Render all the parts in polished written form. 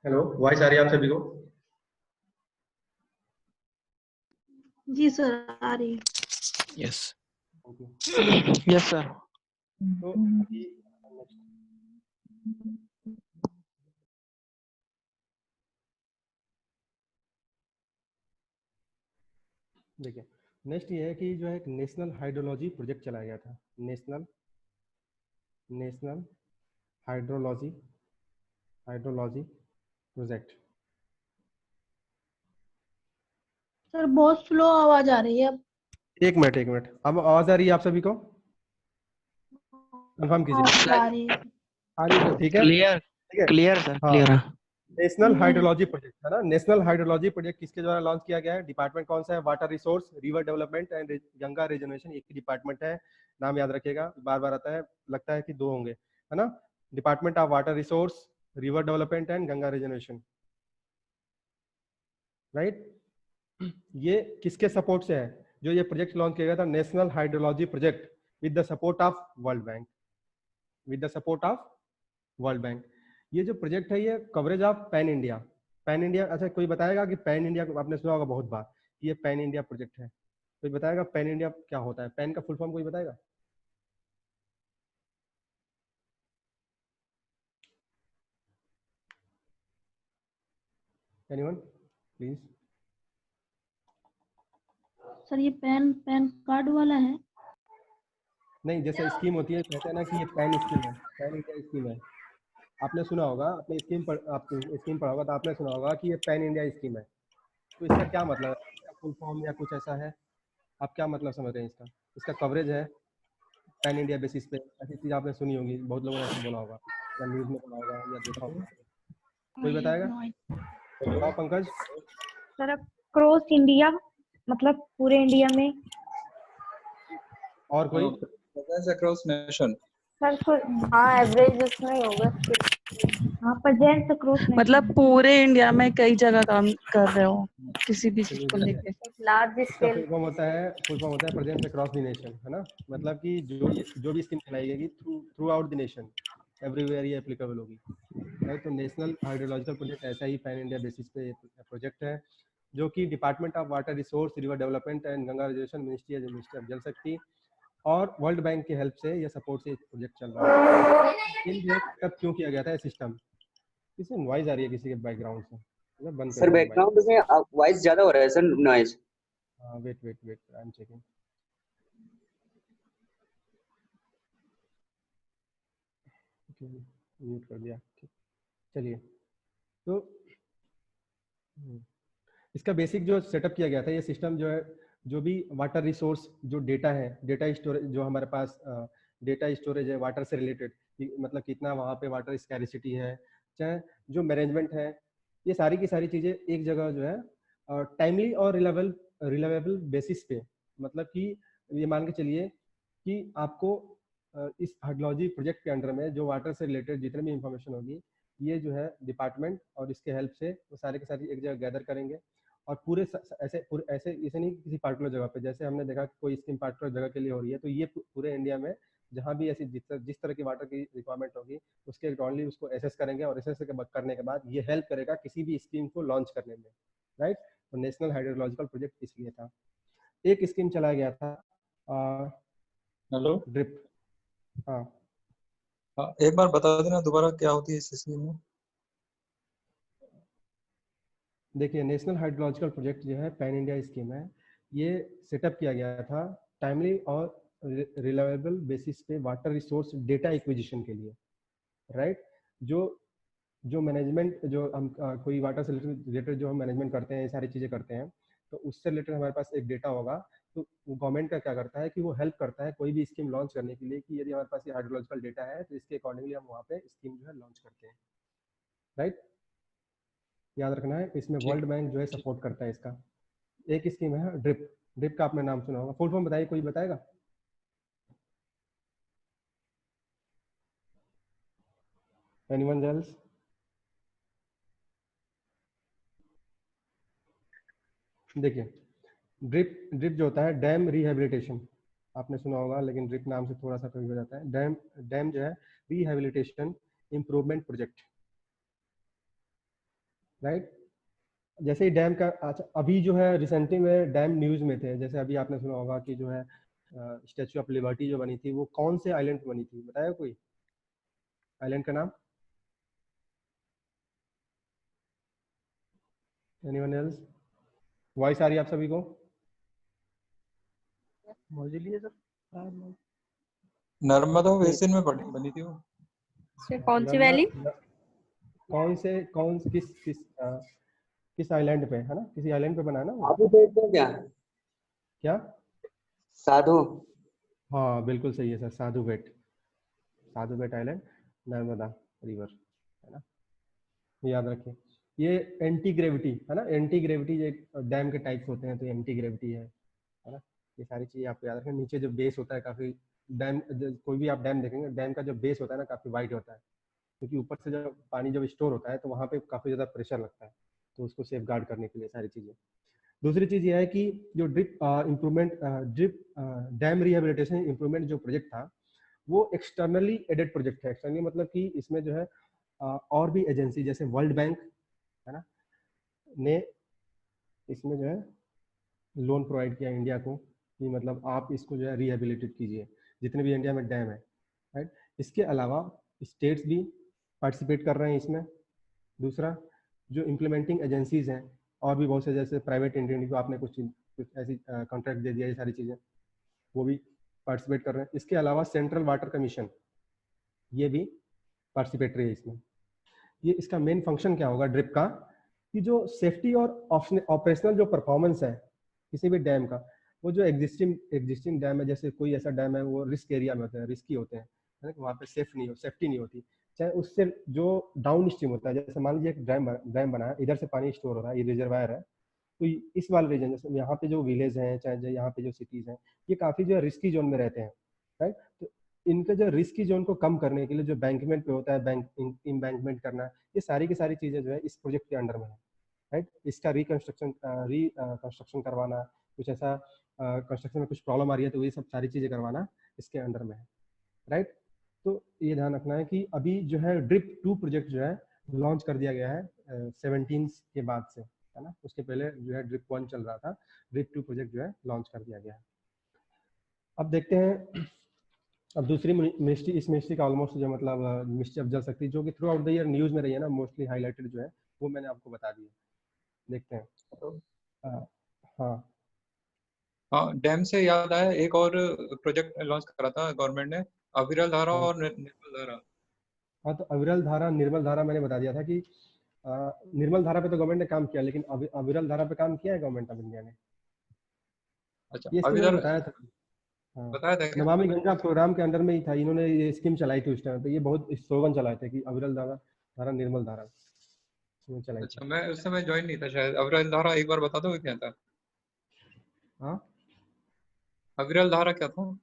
Hello, voice आ रही है आप सभी को? जी सर, आ रही है। Yes okay. Yes sir. तो अभी देखिए, नेक्स्ट ये है कि जो है एक नेशनल हाइड्रोलॉजी प्रोजेक्ट चलाया गया था। National national hydrology hydrology project. Sir बहुत स्लो आवाज आ रही है। एक मिनट, अब आवाज आ रही है आप सभी को? कंफर्म हाँ कीजिए। सर, आ रही है। आ रही है तो ठीक है। क्लियर ठीक है। क्लियर सर, हाँ, क्लियर है। नेशनल हाइड्रोलॉजी प्रोजेक्ट है ना। नेशनल हाइड्रोलॉजी प्रोजेक्ट किसके द्वारा लॉन्च किया गया है? डिपार्टमेंट कौन सा है? Water resource, river development and Ganga reservation. एक ही डिपार्टमेंट है, नाम याद रखिएगा, बार बार आता है, लगता है कि दो होंगे, है ना। Department of water resource, river development and Ganga reservation, right. ये किसके सपोर्ट से है जो ये प्रोजेक्ट लॉन्च किया गया था? National hydrology project with the support of world bank, with the support of world bank. ये जो प्रोजेक्ट है ये coverage of pan India. Pan India, अच्छा कोई बताएगा कि पैन इंडिया को आपने सुना होगा बहुत बार, ये पैन इंडिया प्रोजेक्ट है। कोई बताएगा पैन इंडिया क्या होता है? पैन का फुल फॉर्म कोई बताएगा? Anyone please? सर ये पैन कार्ड वाला है। नहीं, जैसे स्कीम होती है, कहते हैं ना कि ये पैन स्कीम है, पैन इंडिया स्कीम है। आपने सुना होगा, आपने स्कीम पर आपने स्कीम पढ़ा होगा तो आपने सुना होगा कि ये पैन इंडिया स्कीम है। तो इसका क्या मतलब है? इसका फुल फॉर्म या कुछ ऐसा है? आप क्या मतलब समझ रहे हैं इसका? इसका कवरेज है पैन इंडिया बेसिस पे, ऐसी चीज आपने सुनी होगी, बहुत लोगों ने ऐसा बोला होगा या न्यूज में पढ़ा होगा या देखा होगा। कोई आई हैव बताएगा? No idea. बताओ पंकज। सर क्रॉस इंडिया, मतलब पूरे इंडिया में। और कोई? Across nation. सर हाँ, एवरेज उसमें ही होगा। हाँ, प्रेजेंट क्रॉस मतलब पूरे इंडिया में कई जगह काम कर रहे हो किसी भी चीज को देखिए, लेके। लार्ज इसका स्केल। फुल फॉर्म होता है प्रेजेंस अक्रॉस द नेशन, है ना। मतलब कि जो भी स्कीम चलाई जाएगी through out the nation, everywhere ये एप्लीकेबल होगी, राइट। तो नेशनल हाइड्रोलॉजिकल प्रोजेक्ट ऐसा ही पैन इंडिया बेसिस पे प्रोजेक्ट है, जो कि department of water resource, river development and Ganga reservation ministry, ministry of जल शक्ति और वर्ल्ड बैंक की हेल्प से या सपोर्ट से प्रोजेक्ट चल रहा है। इन जो तब क्यों किया गया था ये सिस्टम? किसी नॉइज आ रही है किसी के बैकग्राउंड से, मतलब बंद सर करिए माइक। बैकग्राउंड में वॉइस ज्यादा हो रहा है sir, noise. Wait I am checking. Mute कर दिया, ठीक। चलिए, तो इसका बेसिक जो सेटअप किया गया था, ये सिस्टम जो है, जो भी वाटर रिसोर्स, जो डेटा है, डेटा स्टोरेज, जो हमारे पास डेटा स्टोरेज है वाटर से रिलेटेड, मतलब कितना वहाँ पे वाटर स्कैरिसिटी है, चाहे जो मैनेजमेंट है, ये सारी की सारी चीज़ें एक जगह जो है टाइमली और रिलायबल बेसिस पे, मतलब कि ये मान के चलिए कि आपको इस हाइड्रोलॉजी प्रोजेक्ट के अंडर में जो वाटर से रिलेटेड जितने भी इंफॉर्मेशन होगी, ये जो है डिपार्टमेंट और इसके हेल्प से वो सारे के सारे एक जगह गैदर करेंगे और ऐसे इसे नहीं किसी पार्टिकुलर जगह पे, जैसे हमने देखा कि कोई स्कीम पार्टिकुलर जगह के लिए हो रही है, तो ये पूरे इंडिया में जहाँ भी ऐसी जिस तरह की वाटर की रिक्वायरमेंट होगी उसके अकॉर्डिंगली उसको एसेस करेंगे और एसेस करने के बाद ये हेल्प करेगा किसी भी स्कीम को लॉन्च करने में, राइट। तो नेशनल हाइड्रोलॉजिकल प्रोजेक्ट इसलिए था। एक स्कीम चलाया गया था हेलो। ड्रिप। हाँ, हाँ, एक बार बता देना दोबारा क्या होती है इस स्कीम में। देखिए, नेशनल हाइड्रोलॉजिकल प्रोजेक्ट जो है पैन इंडिया स्कीम है। ये सेटअप किया गया था टाइमली और रिलायबल बेसिस पे वाटर रिसोर्स डेटा एक्विजिशन के लिए, राइट। जो मैनेजमेंट, जो हम कोई वाटर से रिलेटेड जो हम मैनेजमेंट करते हैं, ये सारी चीज़ें करते हैं, तो उससे रिलेटेड हमारे पास एक डेटा होगा। तो वो गवर्नमेंट का क्या करता है कि वो हेल्प करता है कोई भी स्कीम लॉन्च करने के लिए, कि यदि हमारे पास ये हाइड्रोलॉजिकल डेटा है तो इसके अकॉर्डिंगली हम वहाँ पे स्कीम जो है लॉन्च करते हैं, राइट। याद रखना है, इसमें ठीक। वर्ल्ड बैंक जो है सपोर्ट करता है इसका। एक स्कीम है ड्रिप। ड्रिप का आपने नाम सुना होगा, फुल फॉर्म बताइए, कोई बताएगा? Anyone else? देखिए, ड्रिप जो होता है डैम रिहेबिलिटेशन, आपने सुना होगा, लेकिन ड्रिप नाम से थोड़ा सा कभी हो जाता है। डैम जो है रिहेबिलिटेशन इम्प्रूवमेंट प्रोजेक्ट, राइट। जैसे ही डैम का, अच्छा अभी जो है रिसेंटली में डैम न्यूज में थे, जैसे अभी आपने सुना होगा कि जो है स्टैचू ऑफ लिबर्टी जो बनी थी वो कौन से आइलैंड पे बनी थी, बताया कोई आइलैंड का नाम? Anyone else? वॉइस आ रही है आप सभी को? नर्मदा बेसिन में बनी थी वो। सर कौन सी नर्मदा- वैली? किस आइलैंड पे है ना, किसी आइलैंड पे बना है ना वो? साधु बेट है क्या? क्या? साधु। हाँ बिल्कुल सही है सर, साधु बेट, साधु बेट आइलैंड, नर्मदा रिवर, है ना, याद रखिए। ये एंटी ग्रेविटी है ना, एंटी ग्रेविटी जो डैम के टाइप्स होते हैं, तो एंटी ग्रेविटी है ना, ये सारी चीजें आपको याद रखें। नीचे जो बेस होता है काफी, डैम कोई भी आप डैम देखेंगे, डैम का जो बेस होता है ना काफी वाइड होता है, क्योंकि ऊपर से जब पानी जब स्टोर होता है तो वहाँ पे काफी ज्यादा प्रेशर लगता है, तो उसको सेफ गार्ड करने के लिए सारी चीजें। दूसरी चीज ये है कि जो drip improvement, drip dam rehabilitation improvement जो प्रोजेक्ट था वो एक्सटर्नली एडेड प्रोजेक्ट है। एक्सटर्नली मतलब कि इसमें जो है और भी एजेंसी जैसे वर्ल्ड बैंक है ना, ने इसमें जो है लोन प्रोवाइड किया इंडिया को, कि मतलब आप इसको जो है रिहेबिलिटेट कीजिए, जितने भी इंडिया में डैम है, राइट। इसके अलावा स्टेट्स भी पार्टिसिपेट कर रहे हैं इसमें। दूसरा, जो इम्प्लीमेंटिंग एजेंसीज हैं और भी बहुत से, जैसे प्राइवेट एंटिटी को आपने कुछ ऐसी कॉन्ट्रैक्ट दे दिया, ये सारी चीज़ें, वो भी पार्टिसिपेट कर रहे हैं। इसके अलावा सेंट्रल वाटर कमीशन ये भी पार्टिसिपेटरी है इसमें। ये इसका मेन फंक्शन क्या होगा ड्रिप का, कि जो सेफ्टी और ऑपरेशनल जो परफॉर्मेंस है किसी भी डैम का, वो जो एग्जिस्टिंग डैम है, जैसे कोई ऐसा डैम है वो रिस्क एरिया में होते हैं, रिस्की होते हैं, है ना, वहाँ पे सेफ्टी नहीं होती, चाहे उससे जो डाउन स्ट्रीम होता है, जैसे मान लीजिए एक डैम बना है, इधर से पानी स्टोर हो रहा है, ये रिजर्वायर है, तो इस वाले रीजन, जैसे यहाँ पे जो विलेज हैं, चाहे यहाँ पे जो सिटीज हैं, ये काफी जो है रिस्की जोन में रहते हैं, राइट। तो इनके जो रिस्की जोन को कम करने के लिए जो बैंकमेंट पे होता है, बैंक इम्बैंकमेंट करना, ये सारी की सारी चीजें जो है इस प्रोजेक्ट के अंडर में है, राइट। इसका रिकंस्ट्रक्शन करवाना, कुछ ऐसा कंस्ट्रक्शन में कुछ प्रॉब्लम आ रही है तो ये सब सारी चीजें करवाना इसके अंडर में है, राइट। तो ये ध्यान रखना है कि अभी जो है ड्रिप 2 प्रोजेक्ट जो है लॉन्च कर दिया गया है 17 के बाद से, है ना। उसके पहले जो है ड्रिप 1 चल रहा था, ड्रिप 2 प्रोजेक्ट जो है लॉन्च कर दिया गया है। अब देखते हैं, अब दूसरी मिनिस्ट्री, इस मिनिस्ट्री का ऑलमोस्ट जो मतलब मिनिस्ट्री ऑफ जल शक्ति, जो कि through out the year news में रही है ना, मोस्टली हाईलाइटेड जो है वो मैंने आपको बता दिया। देखते हैं। हाँ हाँ, डैम से याद आया, एक और प्रोजेक्ट लॉन्च करा था गवर्नमेंट ने, अविरल धारा हाँ। और निर्मल धारा। हाँ, तो अविरल धारा निर्मल धारा मैंने बता दिया था कि निर्मल धारा पे तो गवर्नमेंट ने काम किया, लेकिन अविरल धारा पे काम किया है गवर्नमेंट ऑफ इंडिया ने, अच्छा, ये स्कीम अविरल बताया था। हाँ, बताया था क्या? नमामि गंगा प्रोग्राम के अंडर में ही था, इन्होंने ये स्कीम चलाई थी उस टाइम पे, ये बहुत स्लोगन चलाए थे कि अविरल धारा निर्मल धारा चलाई थी। अच्छा, मैं उस समय ज्वाइन नहीं था शायद। अविरल धारा एक बार बता दो क्या था? हाँ, अविरल धारा क्या था?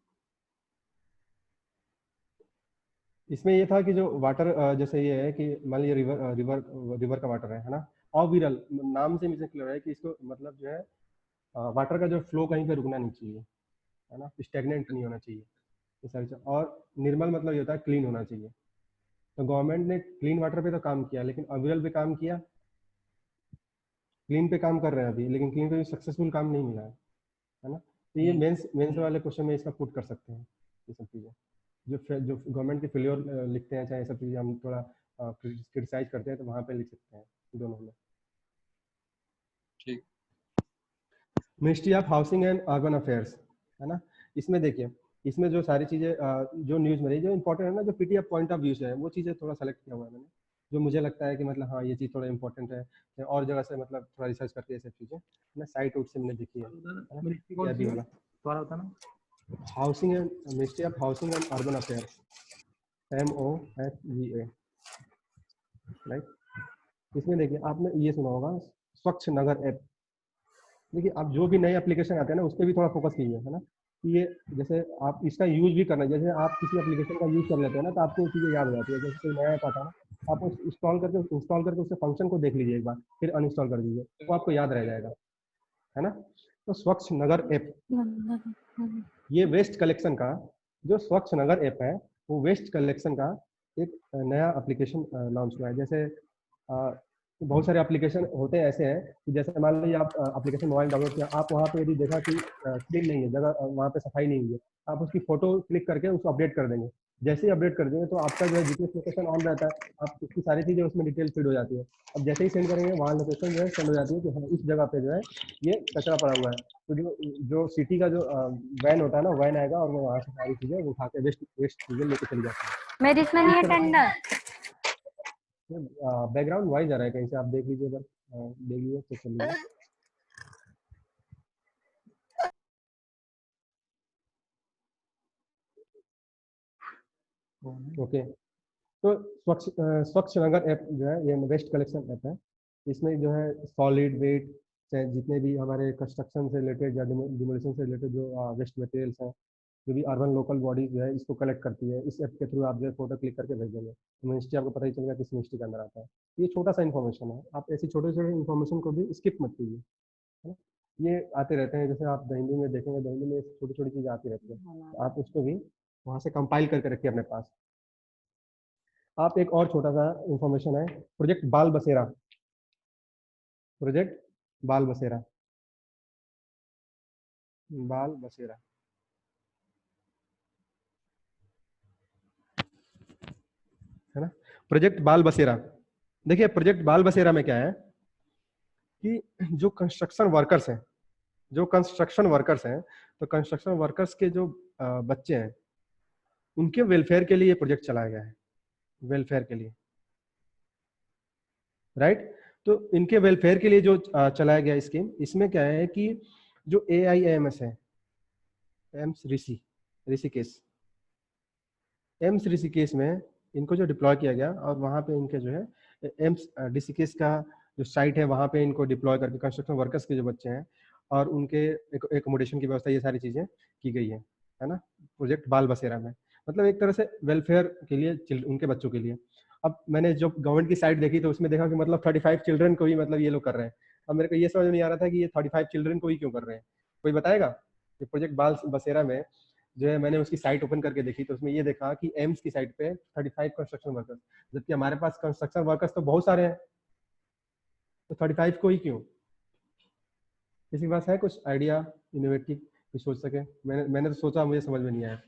इसमें ये था कि जो वाटर, जैसे ये है कि मान लीजिए रिवर का वाटर है ना, अविरल नाम से मुझे क्लियर है कि इसको मतलब जो है वाटर का जो फ्लो कहीं पे रुकना नहीं चाहिए, है ना, स्टेगनेंट नहीं होना चाहिए, ये सारी चीज़। और निर्मल मतलब ये होता है क्लीन होना चाहिए। तो गवर्नमेंट ने क्लीन वाटर पे तो काम किया, लेकिन अविरल पे काम किया, क्लीन पे काम कर रहे हैं अभी, लेकिन क्लीन पे सक्सेसफुल काम नहीं मिला है ना। तो ये मेंस वाले क्वेश्चन में इसका पुट कर सकते हैं ये सब चीज़ें, जो गवर्नमेंट के फेलियर लिखते हैं, चाहे ये सब चीज़ें हम थोड़ा क्रिटिसाइज करते हैं, तो वहाँ पे लिख सकते हैं दोनों में। ठीक। Ministry of housing and urban affairs, है ना। इसमें देखिए, इसमें जो सारी चीज़ें जो न्यूज़ में रही, जो इंपॉर्टेंट है ना, जो पीटीएफ पॉइंट ऑफ व्यू से है, वो चीज़ें थोड़ा सेलेक्ट किया हुआ है मैंने, जो मुझे लगता है कि मतलब हाँ ये चीज़ थोड़ा इंपॉर्टेंट है, और जगह से मतलब थोड़ा रिसर्च करके ये सब चीज़ें ना साइट आउट से मैंने देखी है, अभी वाला housing and ministry of housing and urban affairs, MOHGA, right. इसमें देखिए, आपने ये सुना होगा स्वच्छ नगर ऐप। देखिए, आप जो भी नए एप्लीकेशन आते हैं ना, उस पर भी थोड़ा फोकस कीजिए, है ना। कि ये जैसे आप इसका यूज भी करना, जैसे आप किसी एप्लीकेशन का यूज कर लेते हैं ना, तो आपको चीज़ें याद हो जाती है। जैसे कोई नया ऐप आता है ना, आप इंस्टॉल करके उसके फंक्शन को देख लीजिए एक बार, फिर अनइंस्टॉल कर दीजिए, तो आपको याद रह जाएगा, है ना। तो स्वच्छ नगर ऐप, ये वेस्ट कलेक्शन का, जो स्वच्छ नगर ऐप है, वो वेस्ट कलेक्शन का एक नया एप्लीकेशन लॉन्च हुआ है। जैसे तो बहुत सारे एप्लीकेशन होते हैं ऐसे हैं कि जैसे मान लीजिए आप एप्लीकेशन मोबाइल डाउनलोड किया, आप वहाँ पे यदि देखा कि क्लीन नहीं है जगह, वहाँ पे सफाई नहीं हुई है, आप उसकी फोटो क्लिक करके उसको अपडेट कर देंगे। जैसे ही अपडेट कर देंगे तो आपका जो है जीपीएस लोकेशन ऑन रहता है, आप उसकी सारी चीज़ें उसमें डिटेल फीड हो जाती है। अब जैसे ही सेंड करेंगे वहाँ लोकेशन जो है सेंड हो जाती है कि हाँ इस जगह पे जो है ये कचरा पड़ा हुआ है। तो जो सिटी का जो वैन होता है ना, वैन आएगा और वो वहाँ से सारी चीज़ें उठा के वेस्ट चीज़ें लेके चली जाती है। मेरी इसमें नहीं है टेंडर। बैकग्राउंड वॉइस आ रहा है कहीं से, आप देख लीजिए, अगर देख लीजिए चेक कर लीजिए। ओके, तो स्वच्छ नगर ऐप जो है ये वेस्ट कलेक्शन ऐप है। इसमें जो है सॉलिड वेट चाहे जितने भी हमारे कंस्ट्रक्शन से रिलेटेड या डिमोलिशन से रिलेटेड जो वेस्ट मटेरियल्स हैं, जो भी अर्बन लोकल बॉडी जो है इसको कलेक्ट करती है। इस ऐप के थ्रू आप जो है फोटो क्लिक करके भेज देंगे तो मिनिस्ट्री आपको पता ही चलेगा किस मिनिस्ट्री के अंदर आता है। ये छोटा सा इन्फॉर्मेशन है, आप ऐसी छोटे छोटे इन्फॉर्मेशन को भी स्किप मत कीजिए, है ना। ये आते रहते हैं, जैसे आप हिंदी में देखेंगे, हिंदी में छोटी छोटी चीज़ें आती रहती है, आप उसको भी वहाँ से कंपाइल करके रखिए अपने पास। आप एक और छोटा सा इंफॉर्मेशन है, प्रोजेक्ट बाल बसेरा, प्रोजेक्ट बाल बसेरा, बाल बसेरा, है ना। प्रोजेक्ट बाल बसेरा, देखिए प्रोजेक्ट बाल बसेरा में क्या है कि जो कंस्ट्रक्शन वर्कर्स हैं, जो कंस्ट्रक्शन वर्कर्स हैं, तो कंस्ट्रक्शन वर्कर्स के जो बच्चे हैं उनके वेलफेयर के लिए ये प्रोजेक्ट चलाया गया है, वेलफेयर के लिए, राइट। तो इनके वेलफेयर के लिए जो चलाया गया स्कीम, इसमें क्या है कि जो AIAMS है, एम्स ऋषिकेश, एम्स ऋषिकेश में इनको जो डिप्लॉय किया गया और वहाँ पे इनके जो है एम्स ऋषिकेश का जो साइट है वहाँ पे इनको डिप्लॉय करके कंस्ट्रक्शन वर्कर्स के जो बच्चे हैं और उनके एकोमोडेशन की व्यवस्था, ये सारी चीज़ें की गई है ना, प्रोजेक्ट बाल बसेरा में। मतलब एक तरह से वेलफेयर के लिए, उनके बच्चों के लिए। अब मैंने जब गवर्नमेंट की साइट देखी तो उसमें देखा कि मतलब 35 चिल्ड्रन को ही मतलब ये लोग कर रहे हैं। अब मेरे को ये समझ में नहीं आ रहा था कि ये 35 चिल्ड्रन को ही क्यों कर रहे हैं, कोई बताएगा। ये प्रोजेक्ट बाल बसेरा में जो है मैंने उसकी साइट ओपन करके देखी तो उसमें ये देखा कि एम्स की साइट पे 35 कंस्ट्रक्शन वर्कर्स, जबकि हमारे पास कंस्ट्रक्शन वर्कर्स तो बहुत सारे हैं, तो 35 को ही क्यों। किसी के पास है कुछ आइडिया इनोवेटिव कुछ सोच सके। मैंने तो सोचा, मुझे समझ में नहीं आया,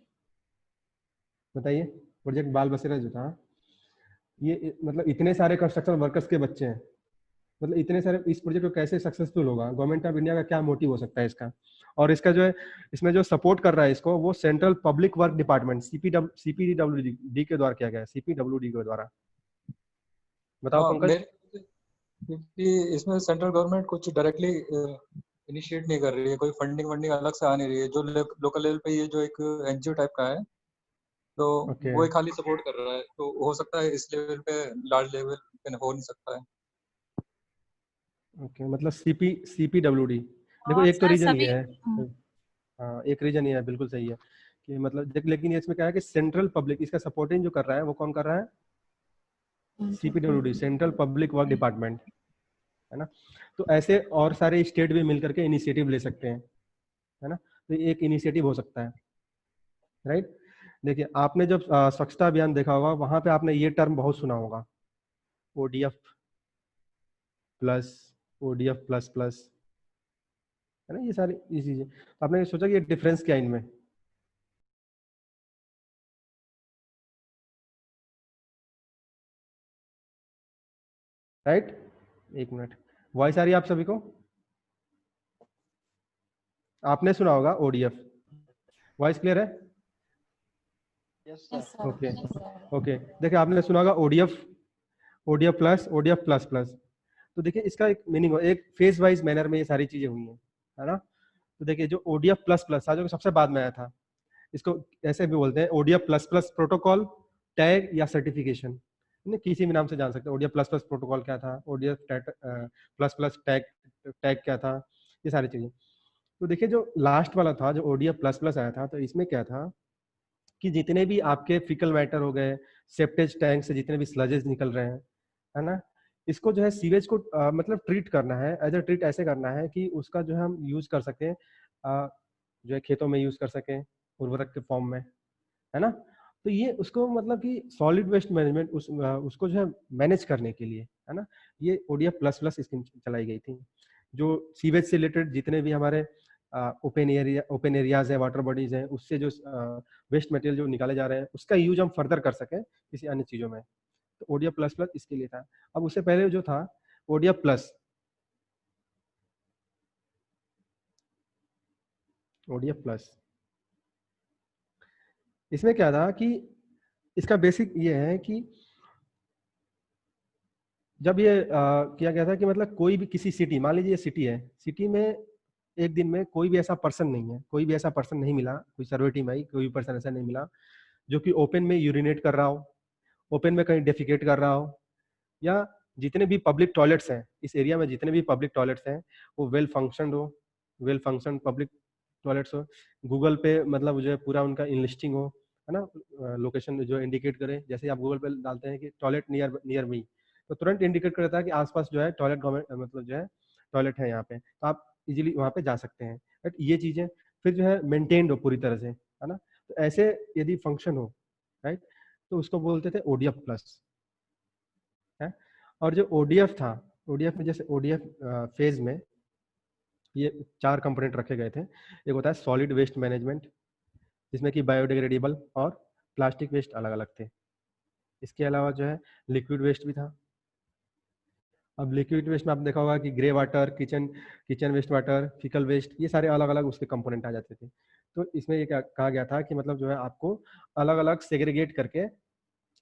बताइए। प्रोजेक्ट बाल बसेरा जो था ये मतलब इतने सारे कंस्ट्रक्शन वर्कर्स के बच्चे हैं, मतलब इतने सारे, इस प्रोजेक्ट को कैसे सक्सेसफुल होगा, गवर्नमेंट ऑफ इंडिया का क्या मोटिव हो सकता है इसका। और इसका जो है इसमें जो सपोर्ट कर रहा है इसको, वो central public work department CPWD के द्वारा किया गया है, CPWD के द्वारा। बताओ पंकज। क्योंकि इसमें सेंट्रल गवर्नमेंट कुछ डायरेक्टली इनिशिएट नहीं कर रही है, कोई फंडिंग अलग से आ नहीं रही है। जो लोकल लेवल पे ये जो एक NGO टाइप का है, तो वो ही खाली सपोर्ट कर रहा है। तो हो सकता है इस लेवल पे, लार्ज लेवल पे हो नहीं सकता है। ओके, मतलब CPWD। देखो एक तो रीजन ये है, हाँ एक रीजन ये है, बिल्कुल सही है कि मतलब लेकिन इसमें क्या है कि सेंट्रल पब्लिक इसका सपोर्टिंग जो कर रहा है वो कौन कर रहा है, CPWD, central public work department, है ना। तो ऐसे और सारे स्टेट भी मिलकर के इनिशिएटिव ले सकते हैं, है ना। तो एक इनिशिएटिव हो सकता है, राइट। देखिए आपने जब स्वच्छता अभियान देखा होगा, वहां पे आपने ये टर्म बहुत सुना होगा, ODF plus, ODF plus plus, है ना, ये सारी ये चीजें। तो आपने सोचा कि ये डिफरेंस क्या है इनमें। राइट, एक मिनट, वॉइस आ रही है आप सभी को। आपने सुना होगा ODF, वॉइस क्लियर है। ओके ओके, देखिए आपने सुना होगा ODF plus, ODF plus plus. तो देखिए इसका एक मीनिंग हो, एक फेज वाइज मैनर में ये सारी चीजें हुई हैं, है ना। तो देखिए जो ODF प्लस प्लस था जो सबसे बाद में आया था, इसको ऐसे भी बोलते हैं ODF plus plus protocol, tag या सर्टिफिकेशन, किसी भी नाम से जान सकते हैं। ODF प्लस प्लस प्रोटोकॉल क्या था, ODF प्लस प्लस टैग क्या था, ये सारी चीजें। तो देखिए जो लास्ट वाला था, जो ODF प्लस प्लस आया था, तो इसमें क्या था कि जितने भी आपके फिकल मैटर हो गए, सेप्टेज टैंक से जितने भी स्लजेस निकल रहे हैं, है ना, इसको जो है सीवेज को मतलब ट्रीट करना है, एज अ ट्रीट ऐसे करना है कि उसका जो है हम यूज कर सकें, जो है खेतों में यूज कर सकें उर्वरक के फॉर्म में, है ना। तो ये उसको मतलब कि सॉलिड वेस्ट मैनेजमेंट उसको जो है मैनेज करने के लिए, है ना, ये ODF प्लस स्कीम चलाई गई थी। जो सीवेज से रिलेटेड जितने भी हमारे ओपन एरियाज है, वाटर बॉडीज हैं, उससे जो वेस्ट मटेरियल जो निकाले जा रहे हैं उसका यूज हम फर्दर कर सकें किसी अन्य चीजों में, तो ODF प्लस इसके लिए था। अब उससे पहले जो था ODF प्लस, इसमें क्या था कि इसका बेसिक ये है कि जब ये किया गया था कि मतलब कोई भी किसी सिटी, मान लीजिए सिटी है, सिटी में एक दिन में कोई भी ऐसा पर्सन नहीं है, कोई भी ऐसा पर्सन नहीं मिला, कोई सर्वे टीम आई, कोई भी पर्सन ऐसा नहीं मिला जो कि ओपन में यूरिनेट कर रहा हो, ओपन में कहीं डेफिकेट कर रहा हो, या जितने भी पब्लिक टॉयलेट्स हैं इस एरिया में, जितने भी पब्लिक टॉयलेट्स हैं वो वेल फंक्शन पब्लिक टॉयलेट्स हो, गूगल पे मतलब जो है पूरा उनका इनलिस्टिंग हो, है ना, लोकेशन जो इंडिकेट करे। जैसे आप गूगल पे डालते हैं कि टॉयलेट नियर मी, तो तुरंत इंडिकेट करता है कि आसपास जो है टॉयलेट गवर्नमेंट मतलब जो है टॉयलेट है यहाँ पे, तो आप इजीली वहाँ पे जा सकते हैं, राइट। ये चीजें फिर जो है मेंटेन्ड हो पूरी तरह से, है ना, तो ऐसे यदि फंक्शन हो, राइट, तो उसको बोलते थे ODF प्लस है। और जो ODF था, ODF में जैसे ODF फेज में ये 4 कंपोनेंट रखे गए थे। एक होता है सॉलिड वेस्ट मैनेजमेंट, जिसमें कि बायोडिग्रेडेबल और प्लास्टिक वेस्ट अलग अलग थे। इसके अलावा जो है लिक्विड वेस्ट भी था। अब लिक्विड वेस्ट में आपने देखा होगा कि grey water, kitchen waste water, faecal waste, ये सारे अलग अलग उसके कंपोनेंट आ जाते थे। तो इसमें ये कहा गया था कि मतलब जो है आपको अलग अलग सेग्रीगेट करके,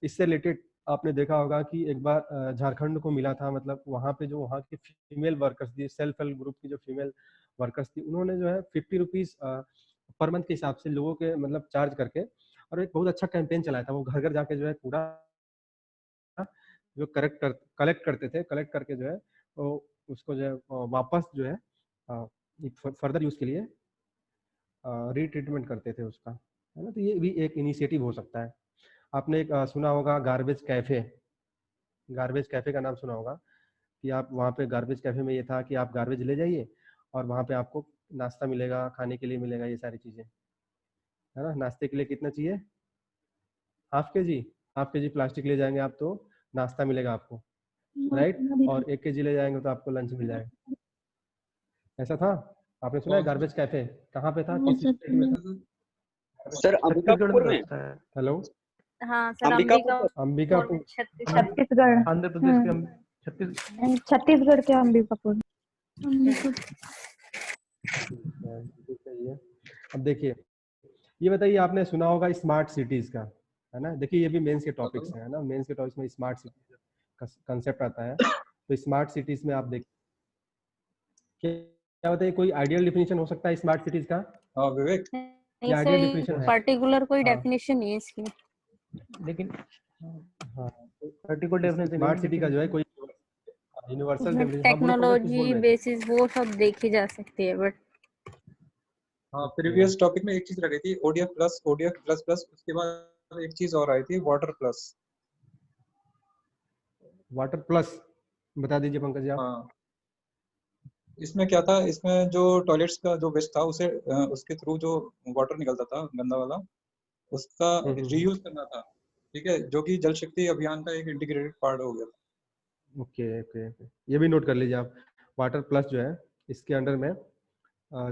इससे रिलेटेड आपने देखा होगा कि एक बार झारखंड को मिला था, मतलब वहाँ पे जो वहाँ की फीमेल वर्कर्स थी, सेल्फ हेल्प ग्रुप की जो फीमेल वर्कर्स थी, उन्होंने जो है 50 रुपीज पर मंथ के हिसाब से लोगों के मतलब चार्ज करके, और एक बहुत अच्छा कैंपेन चलाया था। वो घर घर जाके जो है कूड़ा जो कलेक्ट करते थे, कलेक्ट करके जो है वो उसको जो है वापस जो है फर्दर यूज के लिए रीट्रीटमेंट करते थे उसका, है ना। तो ये भी एक इनिशिएटिव हो सकता है। आपने एक सुना होगा गार्बेज कैफे का नाम सुना होगा, कि आप वहाँ पे गार्बेज कैफे में ये था कि आप गार्बेज ले जाइए और वहाँ पे आपको नाश्ता मिलेगा, खाने के लिए मिलेगा, ये सारी चीजें, है ना। नाश्ते के लिए कितना चाहिए, हाफ के जी प्लास्टिक ले जाएंगे आप तो नाश्ता मिलेगा आपको, राइट, और 1 kg ले जाएंगे तो आपको लंच मिल जाएगा। ऐसा था, आपने सुना है गार्बेज कैफे? कहाँ पे था, किस स्टेट में था? सर अंबिकापुर में। हेलो, हाँ सर, अंबिकापुर छत्तीसगढ़, आंध्र प्रदेश के छत्तीसगढ़ के अंबिकापुर। सही है। अब देखिए, ये बताइए, आपने सुना होगा स्मार्ट सिटीज का, है ना। देखिए ये भी मेंस के टॉपिक्स हैं, है ना। मेंस के टॉपिक्स में स्मार्ट सिटीज का कंसेप्ट आता है। तो स्मार्ट सिटीज में आप देखिए, क्या बताइए, कोई आइडियल डिफिनीशन हो सकता है स्मार्ट सिटीज का? हाँ विवेक, ये आइडियल डिफिनीशन है, पर्टिकुलर कोई हाँ। डेफिनेशन नहीं है इसकी, लेकिन हाँ, पर्टिकुलर डेफिनेशन स्मार्ट सिटी का जो है कोई यूनिवर्सल उसमें डेफिनेशन, हाँ बोलो पंकज, कुछ बोल टेक्नोलॉजी रहे थे। बेसिस वो सब देखी जा सकती है, बट हाँ प्रीवियस टॉपिक में एक चीज रखी थी ODF प्लस, उसके बाद एक चीज और आई थी वाटर प्लस। वाटर प्लस बता दीजिए पंकज जी आप। हाँ, इसमें क्या था, इसमें जो टॉयलेट्स का जो वेस्ट था उसे उसके थ्रू जो वाटर निकलता था गंदा वाला, उसका रीयूज करना था, ठीक है, जो कि जल शक्ति अभियान का एक इंटीग्रेटेड पार्ट हो गया था। ओके ओके, ये भी नोट कर लीजिए आप। वाटर प्लस जो है इसके अंडर में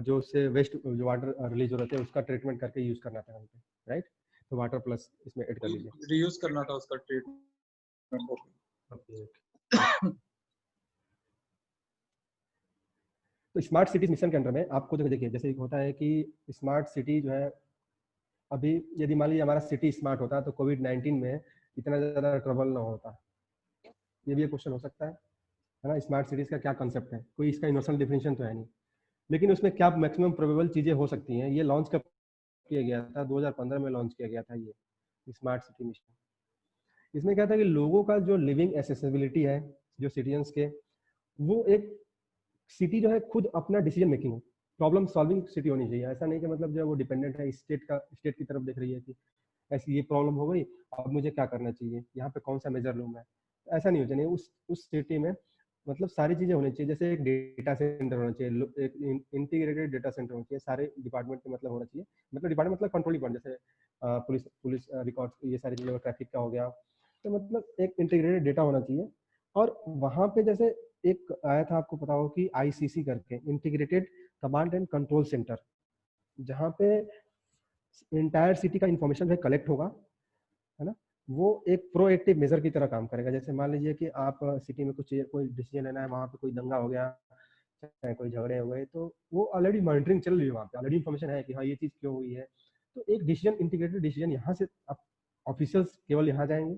जो उससे वेस्ट जो वाटर रिलीज हो रहे थे उसका ट्रीटमेंट करके यूज करना था हमको, राइट। तो वाटर प्लस इसमें ऐड कर लीजिए। रीयूज करना था उसका ट्रीटमेंट। ओके। तो स्मार्ट सिटीज मिशन के अंडर में आपको जो देखिए, जैसे एक होता है कि स्मार्ट सिटी जो है, अभी यदि मान लीजिए हमारा सिटी स्मार्ट होता तो कोविड-19 में इतना ज्यादा ट्रबल ना होता। ये भी एक क्वेश्चन हो सकता है ना। स्मार्ट सिटीज का क्या कंसेप्ट है, कोई इसका यूनिवर्सल डेफिनेशन तो है नहीं, लेकिन उसमें क्या मैक्सिमम प्रोबेबल चीजें हो सकती हैं। ये लॉन्च कब किया गया था? 2015 में लॉन्च किया गया था ये स्मार्ट सिटी मिशन। इसमें क्या था कि लोगों का जो लिविंग एसेसिबिलिटी है, जो सिटीजन्स के, वो एक सिटी जो है खुद अपना डिसीजन मेकिंग हो, प्रॉब्लम सॉल्विंग सिटी होनी चाहिए। ऐसा नहीं कि मतलब जो है वो डिपेंडेंट है स्टेट की तरफ देख रही है कि ऐसी ये प्रॉब्लम हो गई, अब मुझे क्या करना चाहिए, यहाँ पे कौन सा मेजर लूँ मैं। ऐसा नहीं हो चाहिए। उस सिटी में मतलब सारी चीजें होनी चाहिए, जैसे एक डेटा सेंटर होना चाहिए, एक इंटीग्रेटेड डेटा सेंटर होना चाहिए, सारे डिपार्टमेंट के मतलब होना चाहिए, मतलब डिपार्टमेंट मतलब कंट्रोल डिपार्टमेंट, जैसे पुलिस पुलिस रिकॉर्ड्स, ये सारी चीजें, ट्रैफिक का हो गया, तो मतलब एक इंटीग्रेटेड डेटा होना चाहिए। और वहां पे जैसे एक आया था, आपको पता हो कि आईसीसी करके, integrated command and control centre, जहाँ पे इंटायर सिटी का इंफॉर्मेशन जो कलेक्ट होगा, है ना, वो एक प्रोएक्टिव मेजर की तरह काम करेगा। जैसे मान लीजिए कि आप सिटी में कुछ कोई डिसीजन लेना है, वहाँ पे कोई दंगा हो गया, चाहे कोई झगड़े हो गए, तो वो ऑलरेडी मॉनिटरिंग चल रही है, वहाँ पे ऑलरेडी इन्फॉर्मेशन है कि हाँ ये चीज़ क्यों हुई है। तो एक डिसीजन, इंटीग्रेटेड डिसीजन, यहाँ से आप ऑफिशियल्स केवल यहाँ जाएंगे,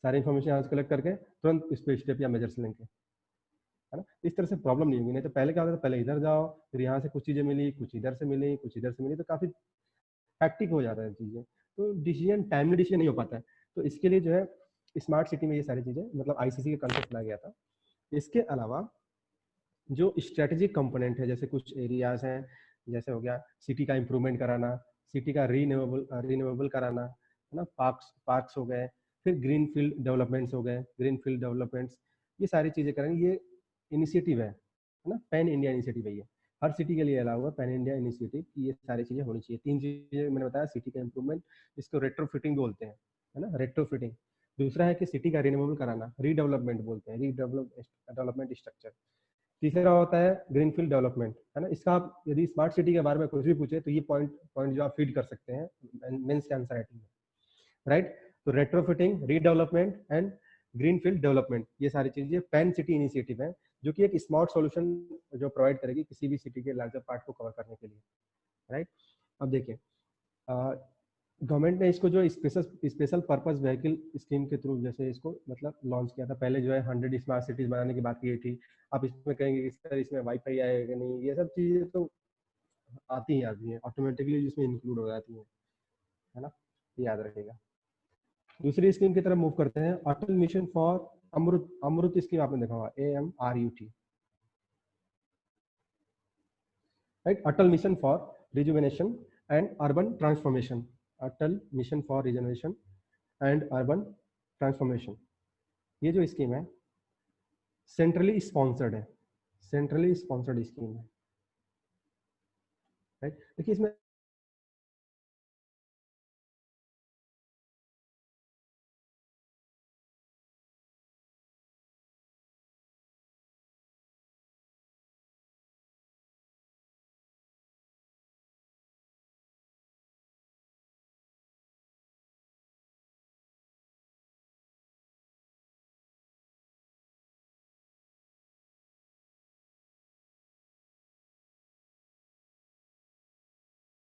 सारी इन्फॉर्मेशन यहाँ से कलेक्ट करके तुरंत इस पर स्टेप या मेजर्स लेंगे, है ना। इस तरह से प्रॉब्लम नहीं होगी। नहीं तो पहले क्या होता था, पहले इधर जाओ, फिर यहाँ से कुछ चीज़ें मिली, कुछ इधर से मिली, कुछ इधर से मिली, तो काफ़ी हैक्टिक हो जाता है चीज़ें, तो डिसीजन, टाइमली डिसीजन नहीं हो पाता है। तो इसके लिए जो है स्मार्ट सिटी में ये सारी चीज़ें, मतलब आईसीसी के कंसेप्ट लाया गया था। इसके अलावा जो स्ट्रेटेजिक कंपोनेंट है, जैसे कुछ एरियाज हैं, जैसे हो गया सिटी का इम्प्रूवमेंट कराना, सिटी का रीन्यूएबल कराना, है ना, पार्क्स हो गए, फिर ग्रीन फील्ड डेवलपमेंट्स हो गए, ग्रीन फील्ड डेवलपमेंट्स, ये सारी चीज़ें करेंगे। ये इनिशिएटिव है ना, पैन इंडिया इनिशिएटिव है ये, हर सिटी के लिए अलाउ हुआ पैन इंडिया इनिशिएटिव की ये सारी चीज़ें होनी चाहिए। 3 चीज़ें मैंने बताया, सिटी का इम्प्रूवमेंट, इसको रेट्रोफिटिंग बोलते हैं, है ना, रेट्रोफिटिंग। दूसरा है कि सिटी का रिन्यूएबल कराना, रीडेवलपमेंट बोलते हैं, रीडेवलपमेंट स्ट्रक्चर। तीसरा होता है ग्रीनफील्ड डेवलपमेंट, है ना। इसका आप यदि स्मार्ट सिटी के बारे में कुछ भी पूछे तो ये पॉइंट जो आप फीड कर सकते हैं मेंस के आंसर राइटिंग में, राइट। तो retrofitting, redevelopment and greenfield development, ये सारी चीजें पैन सिटी इनिशिएटिव है, जो कि एक स्मार्ट सॉल्यूशन जो प्रोवाइड करेगी किसी भी सिटी के लार्जर पार्ट को कवर करने के लिए, राइट। अब देखिए, गवर्नमेंट ने इसको जो स्पेशल पर्पस व्हीकल स्कीम के थ्रू जैसे इसको मतलब लॉन्च किया था। पहले जो है 100 स्मार्ट सिटीज बनाने की बात की थी। आप इसमें कहेंगे कि सर इसमें वाईफाई आएगा नहीं, ये सब चीजें तो आती हैं ऑटोमेटिकली, जिसमें इंक्लूड हो जाती हैं, है ना, याद रखिएगा। दूसरी स्कीम की तरफ मूव करते हैं, Atal mission for Amrut. Amrut scheme आपने देखा होगा, AMRUT, right. Atal mission for rejuvenation and urban transformation, Atal mission for rejuvenation and urban transformation, ये जो स्कीम है सेंट्रली स्पॉन्सर्ड है, सेंट्रली स्पॉन्सर्ड स्कीम है, राइट। देखिए इसमें